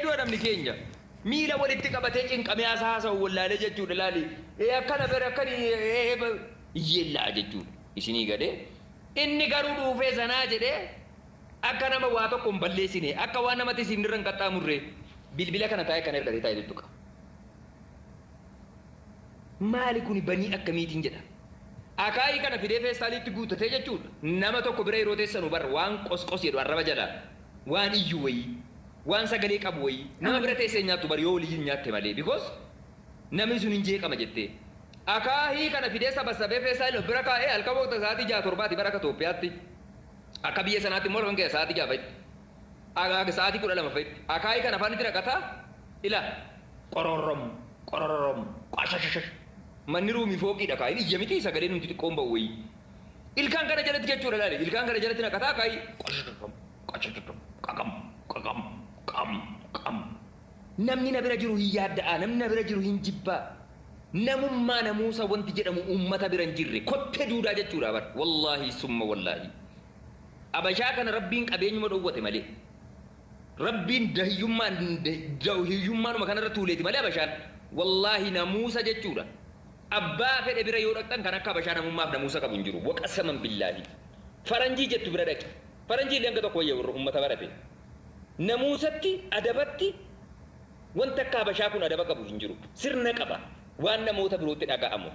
dua namni keenya miila walitti qabatee cinqamee haasa'u wallaalee jechuudha laali akkana bira akkani iyyellaa jechuudha isinii gadee inni garuu dhuufee sanaa jedhee akka nama waa tokko hin balleessine akka waan namatti isin irra hin qaxxaamurre bilbila kana taa'ee kan ergatee taa'ee tuttuqa. Maali kun banii akkamiitiin jedha? Akaayii kana fidee feestaaliitti guutatee jechuudha. Nama tokko bira yeroo teessanu barra waan qosqos jedhu arraba jala waan iyyuu wayii waan sagalee qabu wayii nama bira teessee nyaattu bari yoo waliin nyaatte malee because namni sun hin jeeqama jettee. Akaayii kana fidee sabasabee feestaalii bira kaa'ee halkan waqta sa'aatii 6-7 bara akka Itoophiyaatti akka biyya sanaatti immoo kan ka'e sa'aatii 6 fa'itti sa'aatii 12 fa'itti akaayii kana afaan itti naqataa ila qororrom qashashash manni ruumii fooqiidha kaayii iyya miti sagalee nuti xiqqoon ba'u wayii ilkaan kana jalatti jechuudha laale ilkaan kana jalatti naqataa kaayii qashashash qam namni na bira jiru hin yaadda'a namni na bira jiru hin jibbaa namummaa namuusa wanti jedhamu ummata bira hin jirre kottee duudaa jechuudha bar wallaahi summa wallaahi abashaa kana rabbiin qabeenyuma dhowwate malee rabbiin dahiyyummaanuma kanarra tuuleeti malee abashaan wallaahi namuusa jechuudha abbaa fedhe bira yoo dhaqxan kan akka abashaa namummaaf namuusa qabu hin jiru waqasaman billaahi faranjii jettu bira dhaqe faranjii illee hanga tokko wayya ummata barate namuusatti adabatti wanta akka abashaa kun adaba qabu hin jiru sirna qaba waan namoota birootti dhaga'amu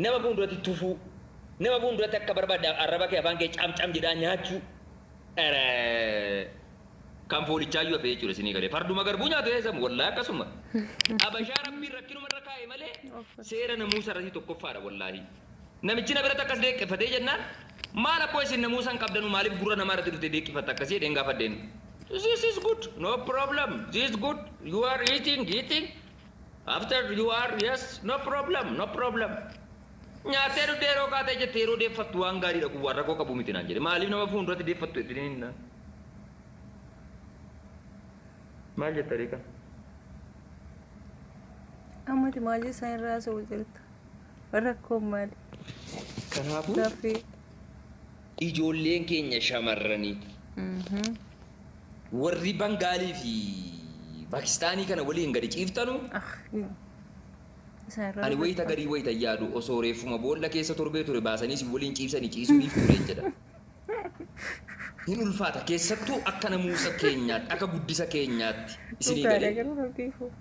nama fuulduratti tufuu nama fuulduratti akka barbaadde arraba kee afaan kee camcam jedhaa nyaachuu kan foolichaayyuu hafee jechuudha isinii galee farduma garbuu nyaatu eessamu wallaahi akkasuma abashaa rabbiin rakkinuma irra kaa'e malee seera namuusa irratti tokkoffaadha wallaahi namichi na biratti akkas deeqqifatee jennaan maal akkoo isin namuusan qabdanu maaliif gurra namaa irratti dhufte deeqqifatta akkasii jedheen gaafadheen this is good no problem this is good you are eating after you are yes no problem nyaatee dhufte yeroo kaatee jette yeroo deeffattu waan gaariidha kun waan rakkoo qabu miti naan jedhe maaliif nama fuulduratti deeffattu jedhanii maal jetta riika ammati maal isaan irraa sa'u jirta rakkoon maali kanaafuu ijoolleen keenya shamarranii warri Bangaalii fi Paakistaanii kana waliin gadi ciiftanu ani wayita garii wayita yaadu osoo reeffuma boolla keessa torbee ture baasanii si waliin ciibsanii ciisuuniif tureen jedha hin ulfaata keessattuu akka namuusa keenyaatti akka guddisa keenyaatti isinii galee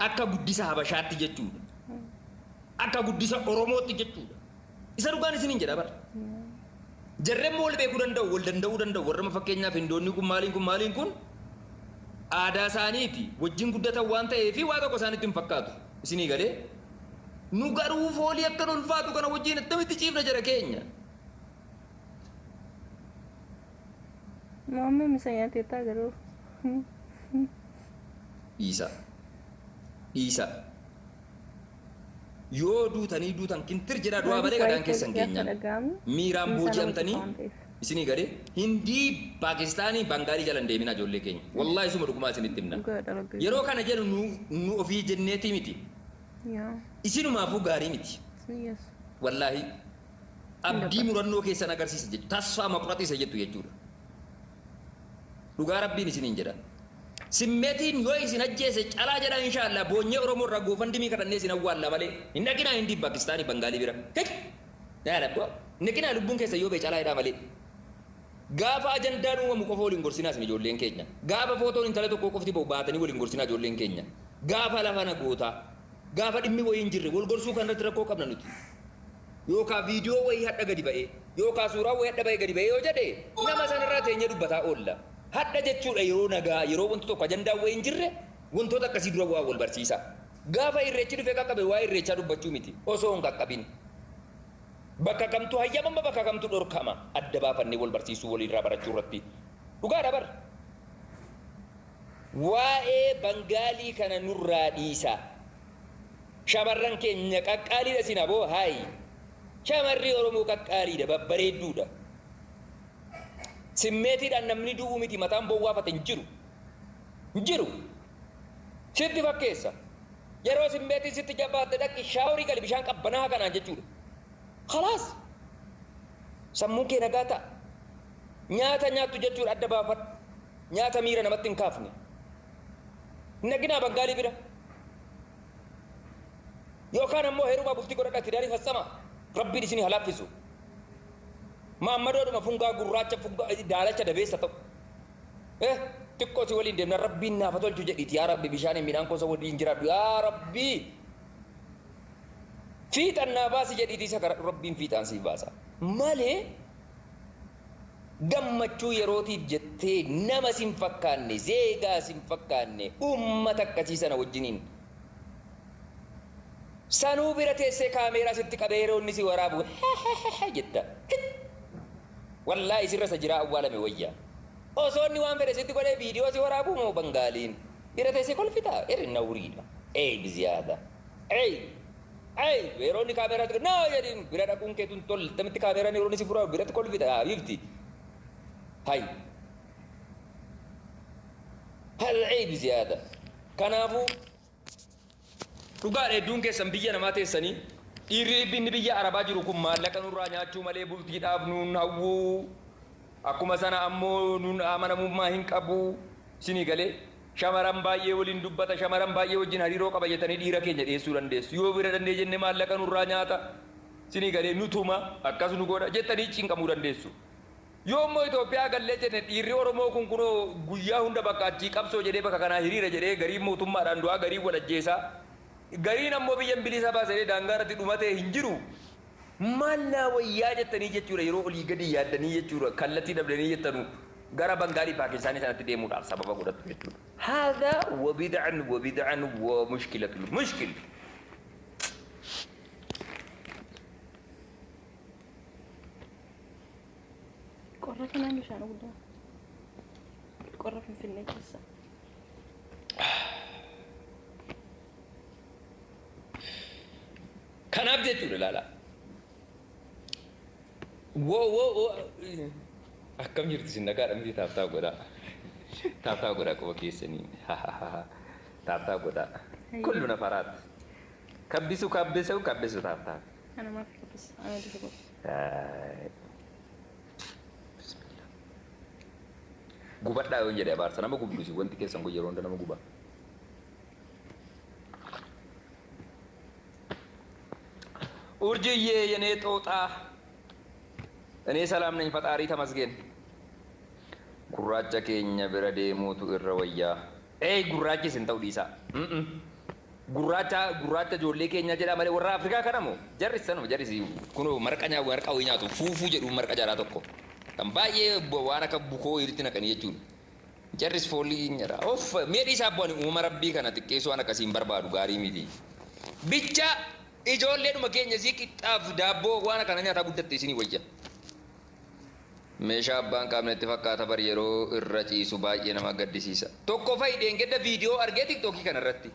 akka guddisa habashaatti jechuudha akka guddisa oromootti jechuudha isa dhugaan isiniin jedha bara jarreen wal beekuu danda'u warra fakkeenyaaf hindoonni kun maaliin kun aadaa isaaniiti wajjin guddatan waan ta'eef waa tokko isaanitti hin fakkaatu isinii galee nu garuu foolii akkan ulfaatu kana wajjin attamitti ciifna jara keenya Mama misalnya Tita garu. Isa. Yoo duutan kintir jira du'a balee kadhaan keessan keenyan. Miiraan booji'amtanii isinii gadee Hindii Paakistaanii Bangaalii jalan deemina ijoollee keenya. Wallaahi isuma dhugumaa isinitti himna. Yeroo kana jedhu nu ofii jenneetii miti. Isinumaafuu gaarii miti. Wallaahi abdii murannoo keessan agarsiisa jechuudha. Tasfaa maquraxiisa jettu jechuudha. Dhugaa rabbiin isiniin jedha. Simmeetiin yoo isin ajjeese calaa jedha inshaallah boonyee Oromoo irraa goofandimii kadhannee isin awwaalla malee hin dhaqinaa Hindii Paakistaanii Bangaalii bira. Yaadadhu dhaqinaa lubbuun keessa yoo bee calaa jedhaa malee. Gaafa ajandaan uumamu qofa waliin gorsinaa isin ijoolleen keenya. Gaafa footoon intala tokko qofti baatanii waliin gorsinaa ijoolleen keenya. Gaafa lafa nagootaa. Gaafa dhimmi wayii hin jirre wal gorsuu kanarratti rakkoo qabna nuti. Yookaan viidiyoo wayii hadha gadi ba'ee yookaan suuraa wayii hadha ba'ee gadi ba'ee yoo jedhee nama sanarraa teenyee dubbataa oolla. Hadda jechuudha yeroo nagaa yeroo wanti tokko ajandaa wayii hin jirre wantoota akkasii dura waa wal barsiisa. Gaafa irreechi dhufee qaqqabe waa irreechaa dubbachuu miti osoo hin qaqqabin. Bakka kamtu hayyamama bakka kamtu dhorkama adda baafannee wal barsiisuu walirraa barachuu irratti dhugaadha bara. Waa'ee Bangaalii kana nurraa dhiisa. Shamarran keenya qaqqaaliidha sinaboo haayi. Shamarri Oromoo qaqqaaliidha babbareedduudha. Simmeetiidhaan namni du'uu miti mataan bowwaafate hin jiru. Sitti fakkeessa. Yeroo simmeetiin sitti jabaatte dhaqi shaaworii gali bishaan qabbanaa kanaan jechuudha. Khalaas. Sammuun kee nagaa ta'a. Nyaata nyaattu jechuudha adda baafadhu. Nyaata miira namatti hin kaafne. nagina bangali bira yookaan ammoo heeruma bultii godhadha tidaarii fassama rabbiin isin halaffisu maammadoodhuma fungaa gurraacha fungaa daalacha dabeessa ta'u xiqqoo si waliin deemna rabbiin naafa tolchu jedhiiti yaa rabbi bishaan midhaan kosa waliin jiraadhu yaa rabbi fiixan naa baasi jedhiiti isa rabbiin fiixaan siif baasa malee gammachuu yerootiif jettee nama sin fakkaanne zeegaa sin fakkaanne ummata akkasii sana wajjiniin sanuu bira teessee kaameeraa sitti qabee yeroo inni si waraabu jetta wallaahi sirra isa jiraa awwaalame wayyaa osoo inni waan fedhe sitti godhee viidiyoo si waraabuu moo bangaaliin bira teessee kolfitaa erinna wuriidha biziyaada yeroo inni kaameeraa sitti noo jedhin bira dhaquun keetun tol tamitti kaameeraan yeroo inni si furaa biratti kolfita bifti hay hada biziyaada kanaafuu dhugaadha hedduun keessan biyya namaa teessanii dhiirri binni biyya arabaa jiru kun maallaqa nurraa nyaachuu malee bultiidhaaf nuun hawwuu akkuma sana ammoo nuun amanamummaa hin qabu sinii galee shamaran baay'ee waliin dubbata shamaran baay'ee wajjin hariiroo qaba jettanii dhiira keenya dhiyeessuu dandeessu yoo bira dandee jenne maallaqa nurraa nyaata sinii galee nutuma akkas nu godha jettanii cinqamuu dandeessu yoo immoo Itoophiyaa gallee jenne dhiirri Oromoo kun kunoo guyyaa hunda bakka achii qabsoo jedhee bakka kanaa hiriira jedhee garii mootummaadhaan du'aa garii walajjeesaa gariin ammoo biyyan bilisa baasee daangaarratti dhumatee hin jiru mallaa wayyaa jettanii jechuudha yeroo olii gadi yaaddanii jechuudha kallattii dabdanii jettanu gara Bangaalii Paakistaanii sanatti deemuudhaaf sababa godhatu jechuudha. Haadha wabid'an wa mushkilatul mushkil. Qorra kanaan bishaan guddaa qorra Finfinnee keessa. Kanaaf jechuudha laala. Akkam jirti sin nagaadha miti taaftaa godhaa. Taaftaa godhaa qofa keessanii. Taaftaa godhaa. Kullu nafaraat. Kabbisu taaftaa. Ana maaf kabbisu. Ana duuba. Gubadhaa yoo jedhee abaarsa nama gubdusi wanti keessan kun yeroo hunda nama gubaa. urjiyee የኔ ጦጣ እኔ ሰላም ነኝ ፈጣሪ ተመስገን ጉራቻ ኬኛ ብረ ደሞቱ እረ ወያ ጉራቻ ስንተው ዲሳ ጉራቻ ጆሌ ኬኛ ጀዳ ማለ ወራ አፍሪካ ከነሞ ጀሪስ ነው ጀሪስ ኩኖ መርቀኛ ወርቃው ኛቱ ፉፉ ጀዱ መርቀ ጃራ ተኮ ከምባዬ ዋና ከቡኮ ይርቲና ከን የቹን ጀሪስ ፎሊ ኛራ ኦፍ ሜዲሳ ቦኒ ኡመ ረቢ ከና ጥቄሱ አና ከሲም በርባዱ ጋሪ ሚዲ ብቻ ijoolleedhuma keenya sii qixxaaf daabboo waan kana nyaataa guddatte isinii wayya meeshaa abbaan qaamne itti fakkaata bar yeroo irra ciisu baay'ee nama gaddisiisa tokko fayyideen gedda viidiyoo argee tiktookii kana irratti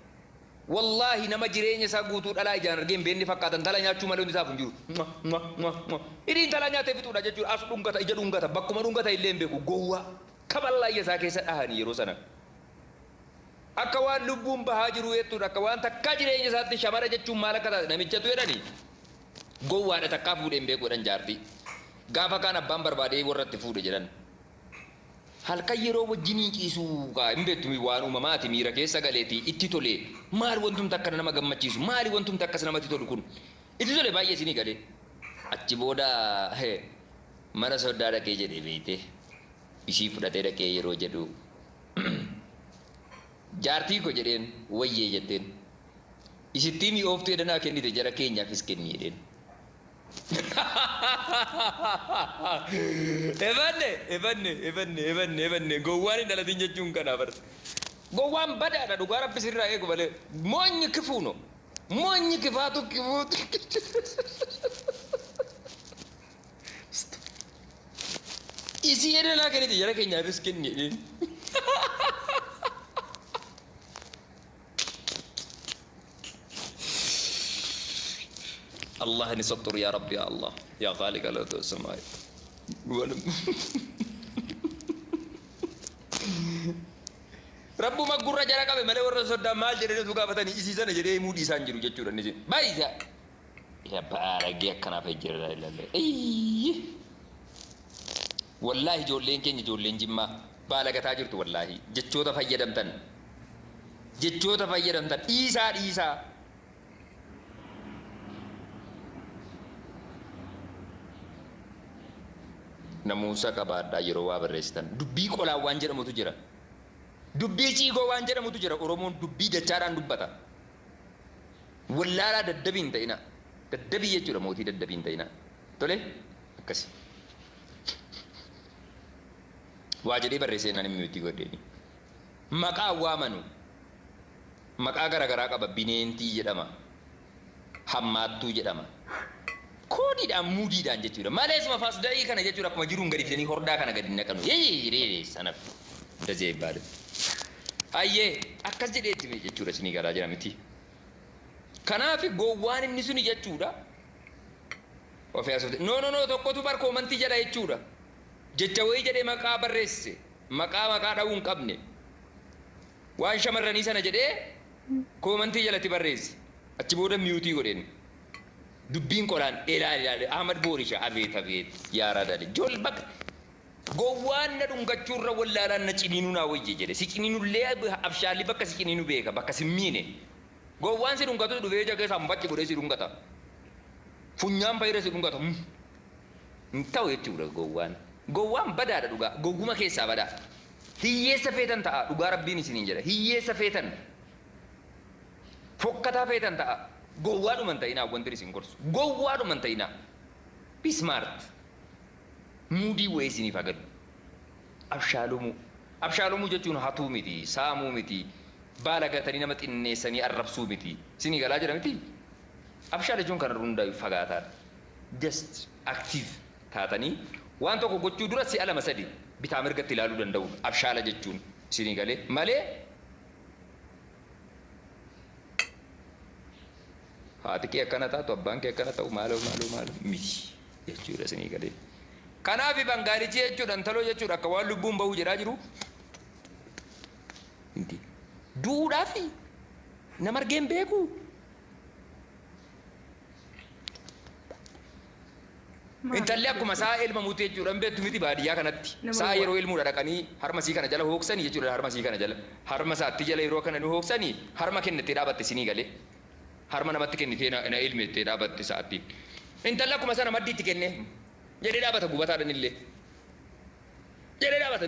wallaahi nama jireenya isaa guutuu dhalaa ijaan argeen beenni fakkaatan tala nyaachuu malee hundi isaaf hin jiru idiin tala nyaatee fixuudha jechuudha as dhungata ija dhungata bakkuma dhungata illee hin beeku gowwaa kaballaayya isaa keessa dhahanii yeroo sana akka waan lubbuun bahaa jiru jechuudha akka waan takka jireenya isaatti shamara jechuun maal akka taate namichatu jedhani gowwaadha takkaa fuudhee hin beekuudhaan jaartii gaafa kaan abbaan barbaadee warratti fuudhe jedhan halkan yeroo wajjinii ciisuu hin beektu waan uumamaati miira keessa galeetii itti tole maal wantumti akka nama gammachiisu maali wantumti akkas namatti tolu kun itti tole baay'ee isinii galee achi booda mana soddaa dhaqee jedhee beeyte ishii fudhatee dhaqee yeroo jedhu jaartii ko jedheen wayyee jetteen isittii mi'ooftuu edhanaa kennite jara keenyaafis kenni jedheen ebanne gowwaan hin dhalatin jechuun kanaa barta gowwaan badaadha dhugaa rabbi sirraa eegu malee moonyi kifuuno moonyi kifaatu kifuutu isii edhanaa kennite jara keenyaafis kenni jedheen الله نستر يا رب يا الله يا خالق الأرض والسماء رب ما قرر جرا كم ملء ورسول دام مال جري نتوقع فتاني إسيسان جري مودي سان جرو جتشورا نجى بايزا يا بارجع كنا في جرا لا والله جولين كني جولين جمّا بالك تاجر تو والله جتشودا فيا دم تن jechoota fayyadamtan dhiisaa namuusa qabaadhaa yeroo waa barreessitan dubbii qolaa waan jedhamutu jira dubbii ciigoo waan jedhamutu jira oromoon dubbii dachaadhaan dubbata wallaalaa daddabiin ta'ina daddabii jechuudha mootii daddabiin ta'ina tole akkasi waa jedhee barreessee naan miyuutii godheeni maqaa waamanu maqaa garaagaraa qaba bineentii jedhama hammaattuu jedhama koodiidhaan muudiidhaan jechuudha maleesuma fasda'ii kana jechuudha akkuma jiruun gadi fidanii hordaa kana gadi naqanu yeeyiree sanaf dazee baale ayyee akkas jedheetti jechuudha isinii garaa jira miti kanaaf gowwaan inni suni jechuudha of yaasofte no tokkotu bar koomantii jedha jechuudha jecha wayii jedhee maqaa barreesse maqaa dha'uu hin qabne waan shamarranii sana jedhee koomantii jalatti barreesse achi booda miyuutii godheen dubbiin qolaan ilaali Ahmad Boorisha abeet yaaraadha jol bak gowwaan na dhungachuurra wallaalaan na ciniinuu naa wayye jedhe si ciniinullee abshaalli bakka si ciniinu beeka bakka si miine gowwaan si dhungatu dhufee jagee sambatti godhee si dhungata funyaan fayyada si dhungata hin ta'u jechuudha gowwaan badaadha dhugaa gowwuma keessaa badaa hiyyeessa feetan ta'a dhugaa rabbiin isiniin jedha hiyyeessa feetan fokkataa feetan ta'a gowwaadhuman ta'inaa wanti isin gorsu gowwaadhuman ta'inaa be smart muudii wayii isiniif agadu abshaalumuu jechuun hatuu miti saamuu miti baala gatanii nama xinneessanii arrabsuu miti isinii galaa jira miti abshaala jechuun kan hundaa fagaataadha just active taatanii waan tokko gochuu dura si'a lama sadi bitaa mirgatti ilaaluu danda'u abshaala jechuun isinii galee malee haati kee akkana taatu abbaan kee akkana ta'u maaloo miti jechuudha isinii galee kanaaf bangaalichi jechuudha intaloo jechuudha akka waan lubbuun bahuu jedhaa jiru duudhaaf nama argeen beeku intalli akkuma saa ilma muutee jechuudha hin beektu miti baadiyyaa kanatti saa yeroo ilmuudha dhaqanii harma sii kana jala hooksanii jechuudha harma sii kana jala harma saatti jala yeroo kana hooksanii harma kennettee dhaabatte isinii galee harma namatti kennitee na ilmeettee dhaabatte sa'aattiin intalli akkuma sana maddiitti kenne jedhee dhaabata gubataadhaan illee jedhee dhaabata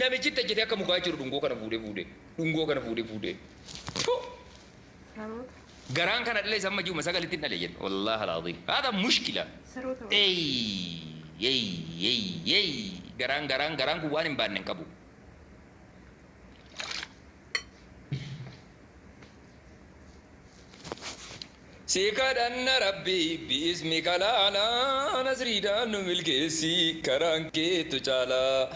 namichi tajjatee akka mukaa jiru dhungoo kana fuudhee garaan kana dhalee samma ji'uma sagalitti hin dhalee jedhe wallaahi alaaziim haadha mushkila garaan kun waan hin baanne hin qabu Sikadhanna rabbi biismika laalaa nasriidhaan nu milkeessi karaan keetu caalaa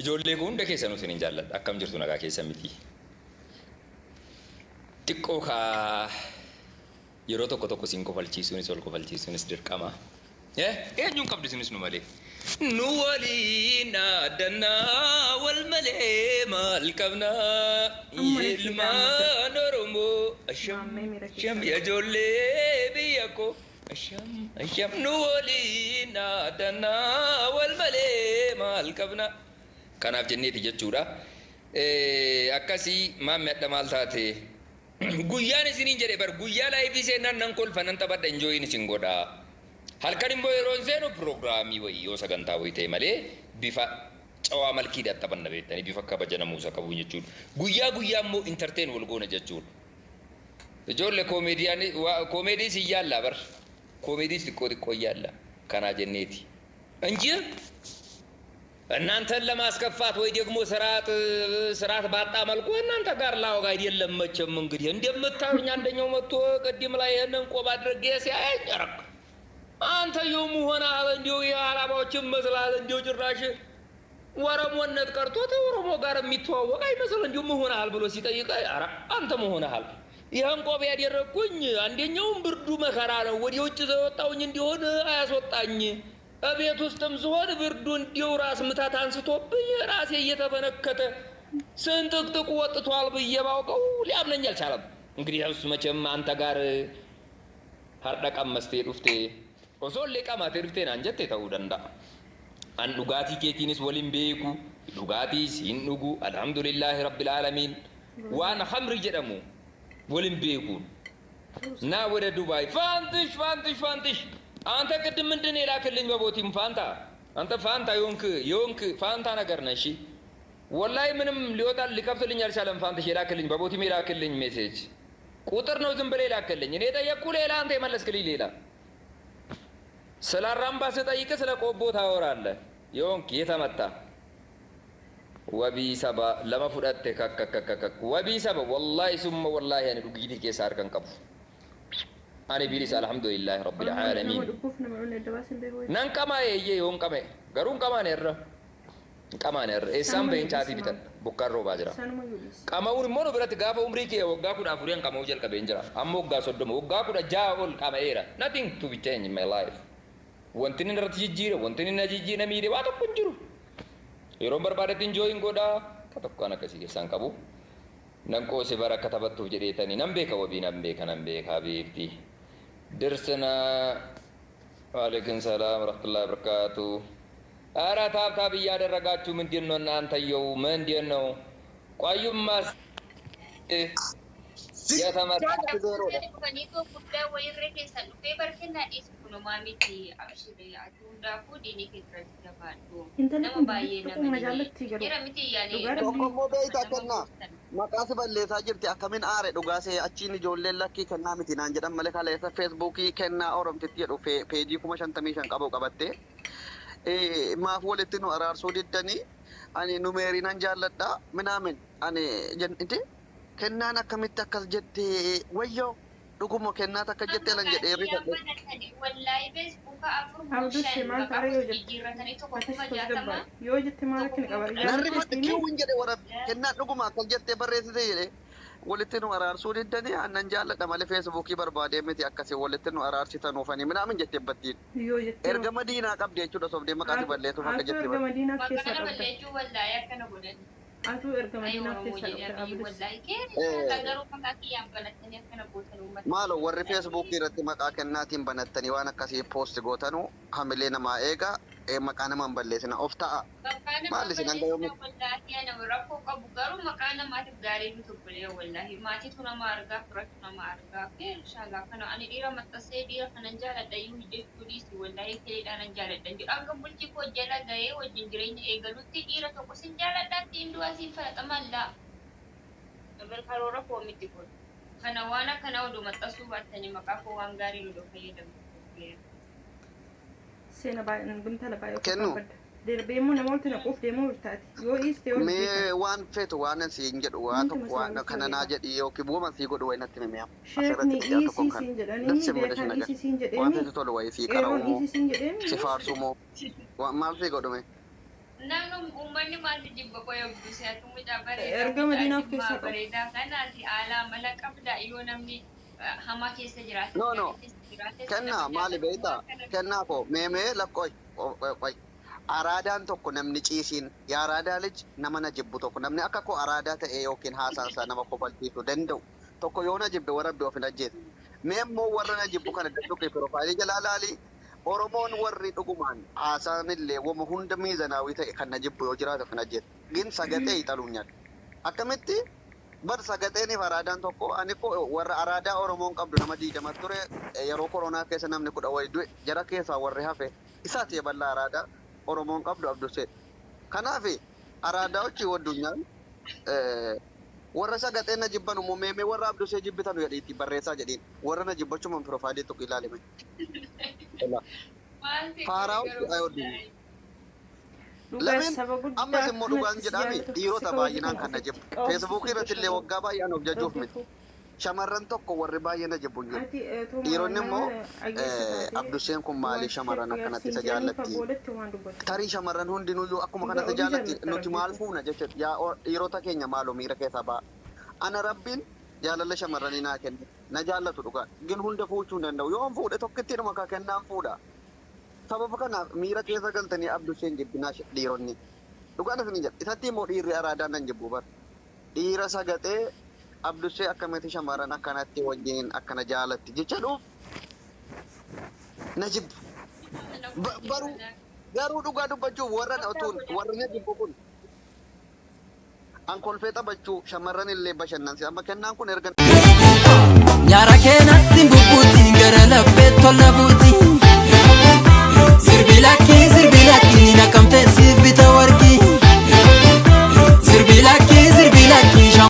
ijoollee kun hunda keessanuu isiniin jaalladha akkam jirtu nagaa keessa miti xiqqoo kaa yeroo tokko isin kofalchiisuunis ol kofalchiisuunis dirqama eenyuun qabdu isinis nu malee nu waliin addannaa wal malee maal qabnaa ilmaan Oromoo asham ijoollee biyya koo asham nu waliin addannaa wal malee maal qabnaa kanaaf jenneeti jechuudha akkasii maammi adda maal taate guyyaan isiniin jedhe bar guyyaa laayifii seenaan nan kolfa nan taphadha injooyin isin godhaa halkan immoo yeroon seenu pirogiraamii wayii yoo sagantaa wayii ta'e malee bifa cawaa malkiidhaan taphanna beektanii bifa kabaja namuusa qabu jechuudha guyyaa immoo intarteen wal goona jechuudha ijoollee koomeedii si yaallaa bar koomeedii xiqqoo yaallaa kanaa jenneeti እንጂ እናንተን ለማስከፋት ወይ ደግሞ ስርዓት ባጣ መልኩ እናንተ ጋር ላወጋ አይደለም መቼም እንግዲህ እንደምታዩኝ አንደኛው መጥቶ ቅድም ላይ እነን ቆብ አድርጌ ሲያየኝ አረክ አንተ የሙ ሆነ እንዲው የአላማዎችን መስላል እንዲው ጭራሽ ወረሞነት ቀርቶ ተወረሞ ጋር የሚተዋወቅ አይመስል እንዲው መሆናል ብሎ ሲጠይቅ አረ አንተ መሆናል ይሄን ቆብ ያደረኩኝ አንደኛውን ብርዱ መከራ ነው ወዲ ውጭ ዘወጣውኝ እንዲሆን አያስወጣኝ አቤት ውስጥም ዝሆን ብርዱ እንዲው ራስ ምታት አንስቶብኝ ራሴ እየተበነከተ ስንጥቅጥቁ ወጥቷል በየባውቀው ሊያምነኝ አልቻለም እንግዲህ እሱ መቼም አንተ ጋር ሀርዳቃም መስቴ ዱፍቴ ኦሶሌ ቃማቴ ዱፍቴን አንጀቴ ተው ደንዳ አን ዱጋቲ ኬቲንስ ወሊም ቤኩ ዱጋቲ ሲንዱጉ አልহামዱሊላህ ረቢል ዓለሚን waan khamri jedhamu waliin beekuun naa wada Dubaay faantish አንተ ቅድም ምንድን ነው የላክልኝ በቦቲም ፋንታ አንተ ፋንታ ዮንክ ፋንታ ነገር ነሽ ወላሂ ምንም ሊወጣል ሊከፍትልኝ አልቻለም ፋንትሽ የላክልኝ በቦቲም የላክልኝ ሜሴጅ ቁጥር ነው ዝም ብለ የላክልኝ እኔ ጠየቅኩ ሌላ አንተ የመለስክልኝ ሌላ ስለ አራምባ ስጠይቅ ስለ ቆቦ ታወራለህ ዮንክ የተመታ ወቢ ሰባ ለመፍረጥ ከከከከከ ወቢ ሰባ ወላሂ ሱመ ወላሂ ያኔ ዱጊቲ ከሳር ከንቀቡ أنا بيريس الحمد لله رب العالمين نان كما يي يوم كما غرون كما نر إسام بين شاتي بيتن بكر رو باجرا كما ور مونو برات غافا عمري كي وغا كودا فوريان كما وجل كبنجرا امو غا سودم وغا كودا جاول كما ايرا nothing to be changed in my life wantini narati jijjira wantini najiji na mire wato kunjuru yero barbade enjoying goda patok kana kasi sankabu nan ko se baraka tabattu jedetani nambe ka wabi nambe ka bifti درسنا وعليكم السلام ورحمة الله وبركاته أرى تاب يا درجاتو من دينو أنت يوم من دينو قايم ماس يا تمام bukan itu kuda wayre ke sanu paper kena iskuno mami ti abshire atunda fudi ni ke trajda batu nama baye nama kira miti yani kokko beita kenna maqas balleessa jirti akamin aare dhugaase achiin ijoollee lakkii kennaa miti naan jedhan malee kaleessa feesbuukii kennaa oromtitti jedhu peejii 55 qabu qabatte maaf walitti nu araarsuu diddanii ani numeerii nan jaalladha minaamin ani jenniti kennaan akkamitti akkas jettee wayyoo dhuguma kennaat akka jettee lan jedhee rifadhe wallahi feesbuuka Abdus maal taare yoo jette maal akka ni qaba nan rifadhe kiwwin jedhe warra kennaan dhuguma akkas jettee barreessite jedhe walitti nu araarsuu diddanii annan jaalladha malee feesbuukii barbaadee miti akkasii walitti nu araarsitanufanii minaamin jettee battiin yoo jette erga madiinaa qabdi jechuudha sobdee maqaati balleessuuf akka jettee erga madiinaa keessa makana qabda balleechuu wallahi akkana godhan atu erga madiinaa keessa qabda Abdus wallahi keessa garuu makaki yam galatani akkana gootan ummata maalo warri feesbuukii irratti maqaa kennaatiin banattanii waan akkasii poosti gootanu hamilee namaa eega maqaa namaan balleessina of ta'a maal isin hanga yoomii wallahi ana rakkoo qabu garuu maqaa namaatiif gaarii nu tubbulee wallahi maatiitu nama argaa furatu nama argaa inshallah kana ani dhiira maxxasee dhiira kanan jaaladha iyyuu jechuu dhiisi wallahi keedhaan jaaladha jedhu akka bultii koo jala ga'ee wajjin jireenya eegalutti dhiira tokko sin jaaladhaatti hindu'a siin falaxamalla dabar karoora koo miti kun kana waan akkana oduu maxxasuu baattanii maqaa koo waan gaarii nu fayyadamu seena baay'een bintala baay'ee Kennu. deebi'eemmoo namoota naquuf deemuu birtaati yoo dhiiste yoo mee waan feetu waan siin jedhu waan tokko waan kana naa jedhi yookiin bu'uma sii godhu wayi natti mimi'a sheekni ECC'n jedhanii beekan ECC'n waan jedheemi feetu tolu wayi sii qeeroon qara'u ECC'n jedheemi si faarsu moo waan maal sii godhume namni uummanni maaltu jibba koo yookiin seetu mucaa Erga Madiinaaf keessaa qabu. bareedaa kanaati aalaa mala qabda yoo namni hamaa keessa jiraate No, no. kennaa maali beektaa kennaa koo meemee lakkooy qoy araadaan tokko namni ciisiin yaa araadaa lij nama na jibbu tokko namni akka koo araadaa ta'e yookiin haasaansaa nama kofalchiisuu danda'u tokko yoo na jibbe warra biyya of hin ajjeesu mee immoo warra na jibbu kana dadduqee piroofaayilii jalaa laalii Oromoon warri dhugumaan haasaanillee wama hunda miizanaawii ta'e kan na jibbu yoo jiraatu of hin ajjeesu gin sagatee ixaluun nyaadha akkamitti bar sagateeniif araadaan tokko ani ko warra araadaa Oromoon qabdu nama 20 ture yeroo koronaa keessa namni 10 wayi du'e jara keessaa warri hafe isaati bal'aa araadaa Oromoon qabdu Abdusseed kanaaf araadaa hojii waddunyaan warra sagateen na jibban uumamee warra Abdusseed jibbitanu jedhiitti barreessaa jedhiin warra na jibbachuma piroofaayilii tokko ilaalime faaraa hojii ayoddunya dhugaa saba guddaa ammas immoo dhugaan jedhame dhiirota baay'inaan kan na jibbu feesbuukii irratti illee waggaa baay'een of jajuuf miti shamarran tokko warri baay'ee na jibbu hin jiru dhiironni immoo Abdusseen kun maaliif shamarran akkanatti isa jaallatti tarii shamarran hundinuyyuu akkuma kanatti jaallatti nuti maal fuuna jechuudha yaa dhiirota keenya maaloo miira keessaa ba'a ana rabbiin jaalala shamarranii naa kenne na jaallatu dhugaa gin hunda fuuchuu hin danda'u yoo fuudhe tokkitti dhuma kaa kennaan fuudha sababa kanaaf miira keessa galtanii Abdusseen jibbinaa dhiironni dhugaan isin jedha isatti immoo dhiirri araadaan nan jibbu bar dhiira sagatee Abdussee akkamitti shamarran akkanatti wajjin akkana jaalatti jecha dhuuf na jibbu garuu dhugaa dubbachuuf warra na jibbu kun An kolfee taphachuu shamarran illee bashannansi. Amma kennaan kun erga Nyaara keenatti bubbuutiin gara laphee tola buutiin.